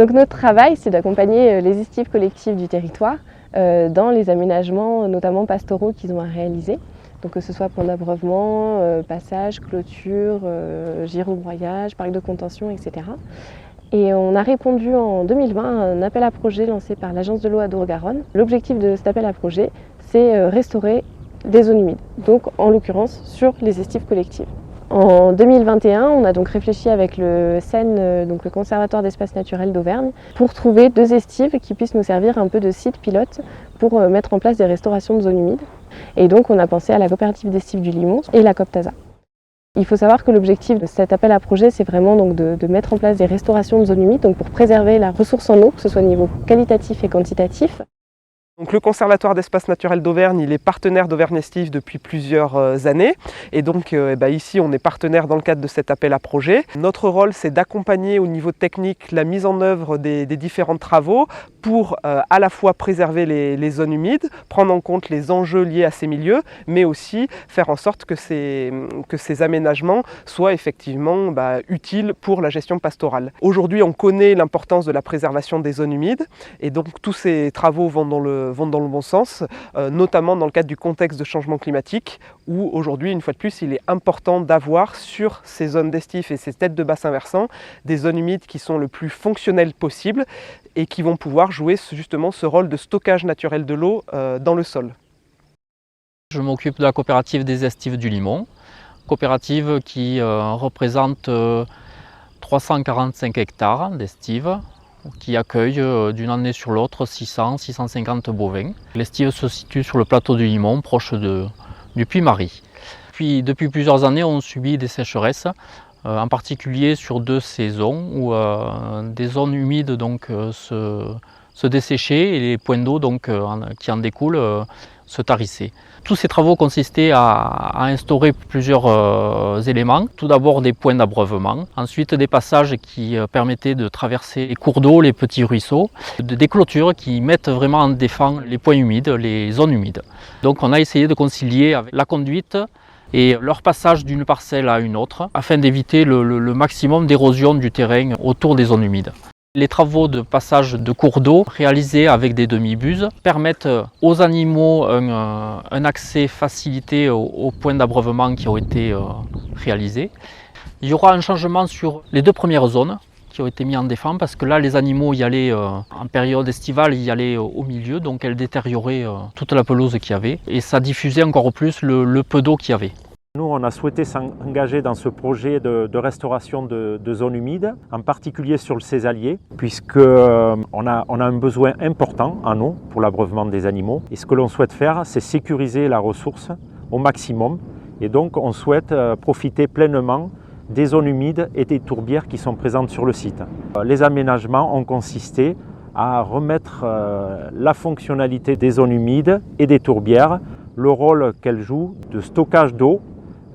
Donc notre travail, c'est d'accompagner les estives collectives du territoire dans les aménagements, notamment pastoraux qu'ils ont à réaliser. Donc que ce soit pour l'abreuvement, passage, clôture, girobroyage, parc de contention, etc. Et on a répondu en 2020 à un appel à projet lancé par l'Agence de l'eau Adour-Garonne. L'objectif de cet appel à projet, c'est restaurer des zones humides, donc en l'occurrence sur les estives collectives. En 2021, on a donc réfléchi avec le CEN, donc le Conservatoire d'espaces naturels d'Auvergne, pour trouver 2 estives qui puissent nous servir un peu de site pilote pour mettre en place des restaurations de zones humides. Et donc on a pensé à la coopérative d'estives du Limon et la COP-TASA. Il faut savoir que l'objectif de cet appel à projet, c'est vraiment donc de mettre en place des restaurations de zones humides donc pour préserver la ressource en eau, que ce soit au niveau qualitatif et quantitatif. Donc le Conservatoire d'espaces naturels d'Auvergne, il est partenaire d'Auvergne Estive depuis plusieurs années. Et donc ici, on est partenaire dans le cadre de cet appel à projet. Notre rôle, c'est d'accompagner au niveau technique la mise en œuvre des différents travaux pour à la fois préserver les zones humides, prendre en compte les enjeux liés à ces milieux, mais aussi faire en sorte que ces aménagements soient effectivement utiles pour la gestion pastorale. Aujourd'hui, on connaît l'importance de la préservation des zones humides et donc tous ces travaux vont dans le bon sens, notamment dans le cadre du contexte de changement climatique où aujourd'hui, une fois de plus, il est important d'avoir sur ces zones d'estif et ces têtes de bassin versant des zones humides qui sont le plus fonctionnelles possible et qui vont pouvoir jouer justement ce rôle de stockage naturel de l'eau dans le sol. Je m'occupe de la coopérative des estives du Limon, coopérative qui représente 345 hectares d'estives, qui accueille d'une année sur l'autre 600-650 bovins. L'estive se situe sur le plateau du Limon, proche du Puy-Marie. Puis, depuis plusieurs années, on subit des sécheresses, en particulier sur 2 saisons où des zones humides se desséchaient et les points d'eau qui en découlent se tarissaient. Tous ces travaux consistaient à instaurer plusieurs éléments. Tout d'abord des points d'abreuvement, ensuite des passages qui permettaient de traverser les cours d'eau, les petits ruisseaux, des clôtures qui mettent vraiment en défense les points humides, les zones humides. Donc on a essayé de concilier avec la conduite et leur passage d'une parcelle à une autre afin d'éviter le maximum d'érosion du terrain autour des zones humides. Les travaux de passage de cours d'eau réalisés avec des demi-buses permettent aux animaux un accès facilité aux points d'abreuvement qui ont été réalisés. Il y aura un changement sur les 2 premières zones qui ont été mis en défense parce que là les animaux y allaient en période estivale, y allaient au milieu, donc elles détérioraient toute la pelouse qu'il y avait et ça diffusait encore plus le peu d'eau qu'il y avait. Nous, on a souhaité s'engager dans ce projet de restauration de zones humides, en particulier sur le Césalier, puisqu'on a un besoin important en eau pour l'abreuvement des animaux. Et ce que l'on souhaite faire, c'est sécuriser la ressource au maximum. Et donc, on souhaite profiter pleinement des zones humides et des tourbières qui sont présentes sur le site. Les aménagements ont consisté à remettre la fonctionnalité des zones humides et des tourbières, le rôle qu'elles jouent de stockage d'eau,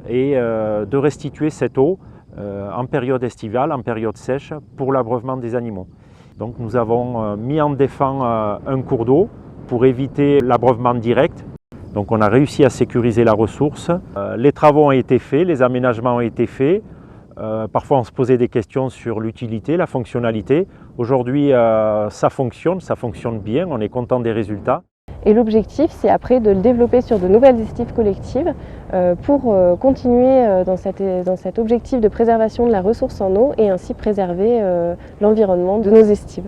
et de restituer cette eau en période estivale, en période sèche, pour l'abreuvement des animaux. Donc nous avons mis en défense un cours d'eau pour éviter l'abreuvement direct. Donc on a réussi à sécuriser la ressource. Les travaux ont été faits, les aménagements ont été faits. Parfois on se posait des questions sur l'utilité, la fonctionnalité. Aujourd'hui ça fonctionne bien, on est content des résultats. Et l'objectif, c'est après de le développer sur de nouvelles estives collectives pour continuer dans cet objectif de préservation de la ressource en eau et ainsi préserver l'environnement de nos estives.